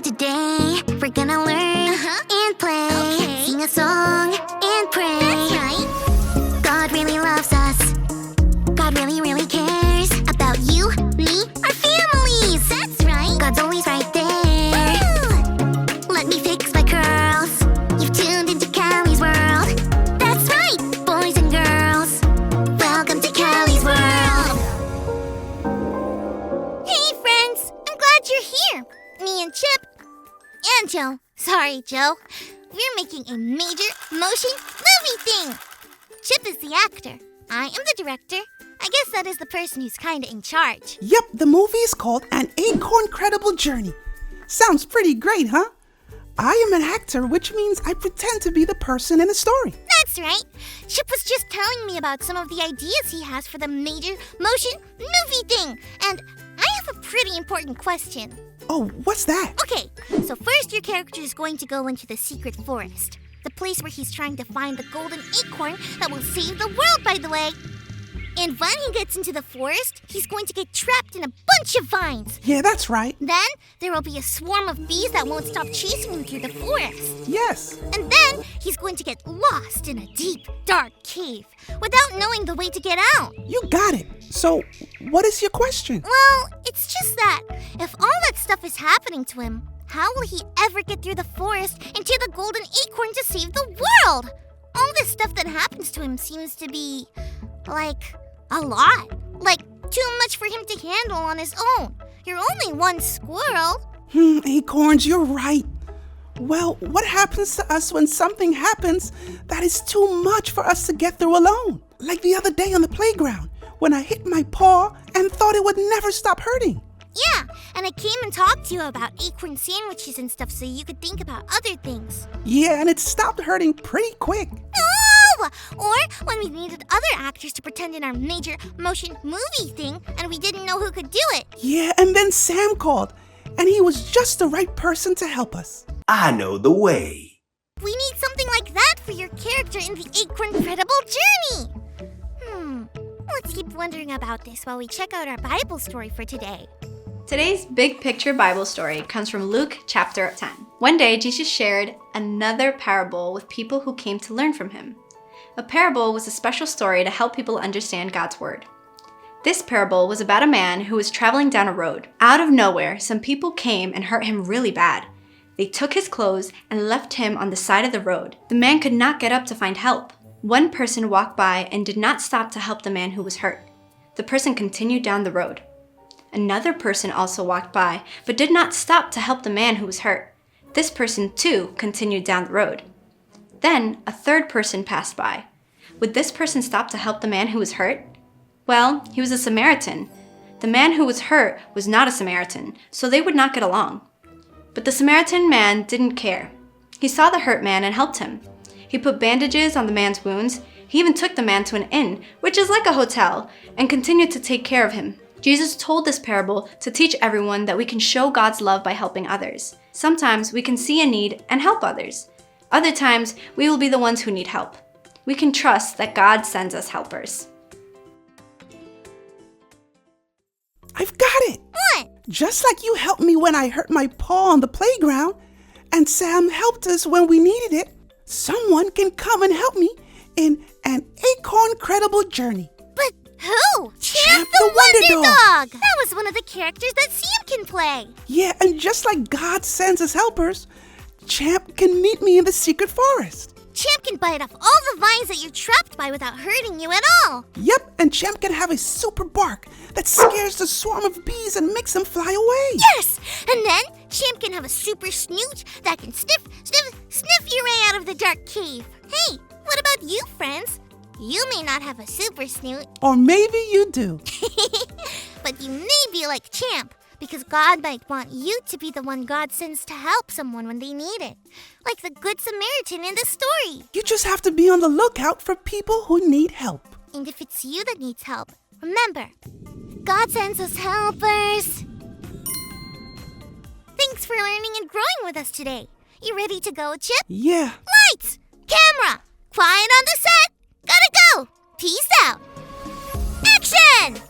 today. We're gonna learn and play, sing a song and pray. That's right. God really loves us. God really, really cares about you, me, our families. That's right. God's always right there. Woo! Let me fix my curls. You've tuned into Callie's world. That's right, boys and girls. Welcome to Callie's world. Hey, friends. I'm glad you're here. Me and Chip. And Joe. Sorry, Joe. We're making a major motion movie thing. Chip is the actor. I am the director. I guess that is the person who's kinda in charge. Yep, the movie is called An Acorn-Credible Journey. Sounds pretty great, huh? I am an actor, which means I pretend to be the person in the story. That's right. Chip was just telling me about some of the ideas he has for the major motion movie thing. And I have a pretty important question. Oh, what's that? Okay, so first your character is going to go into the secret forest. The place where he's trying to find the golden acorn that will save the world, by the way. And when he gets into the forest, he's going to get trapped in a bunch of vines. Yeah, that's right. Then there will be a swarm of bees that won't stop chasing him through the forest. Yes. And then he's going to get lost in a deep, dark cave without knowing the way to get out. You got it. So, what is your question? Well, it's just that if all that stuff is happening to him, how will he ever get through the forest and to the golden acorn to save the world? All this stuff that happens to him seems to be, like, a lot. Like, too much for him to handle on his own. You're only one squirrel. Acorns, you're right. Well, what happens to us when something happens that is too much for us to get through alone? Like the other day on the playground, when I hit my paw and thought it would never stop hurting. Yeah, and I came and talked to you about acorn sandwiches and stuff so you could think about other things. Yeah, and it stopped hurting pretty quick. Oh! Or when we needed other actors to pretend in our major motion movie thing and we didn't know who could do it. Yeah, and then Sam called, and he was just the right person to help us. I know the way. We need something like that for your character in the Acorn-Credible Journey. Let's keep wondering about this while we check out our Bible story for today. Today's Big Picture Bible story comes from Luke chapter 10. One day, Jesus shared another parable with people who came to learn from him. A parable was a special story to help people understand God's word. This parable was about a man who was traveling down a road. Out of nowhere, some people came and hurt him really bad. They took his clothes and left him on the side of the road. The man could not get up to find help. One person walked by and did not stop to help the man who was hurt. The person continued down the road. Another person also walked by, but did not stop to help the man who was hurt. This person, too, continued down the road. Then, a third person passed by. Would this person stop to help the man who was hurt? Well, he was a Samaritan. The man who was hurt was not a Samaritan, so they would not get along. But the Samaritan man didn't care. He saw the hurt man and helped him. He put bandages on the man's wounds. He even took the man to an inn, which is like a hotel, and continued to take care of him. Jesus told this parable to teach everyone that we can show God's love by helping others. Sometimes we can see a need and help others. Other times, we will be the ones who need help. We can trust that God sends us helpers. I've got it. What? Just like you helped me when I hurt my paw on the playground, and Sam helped us when we needed it, someone can come and help me in An Acorn-Credible Journey. But who? Champ the Wonder Dog. That was one of the characters that Sam can play. Yeah, and just like God sends us helpers, Champ can meet me in the secret forest. Champ can bite off all the vines that you're trapped by without hurting you at all. Yep, and Champ can have a super bark that scares the swarm of bees and makes them fly away. Yes! And then Champ can have a super snoot that can sniff your way out of the dark cave. Hey, what about you, friends? You may not have a super snoot. Or maybe you do. But you may be like Champ, because God might want you to be the one God sends to help someone when they need it. Like the Good Samaritan in the story. You just have to be on the lookout for people who need help. And if it's you that needs help, remember, God sends us helpers. Thanks for learning and growing with us today. You ready to go, Chip? Yeah. Lights! Camera! Quiet on the set! Gotta go! Peace out! Action!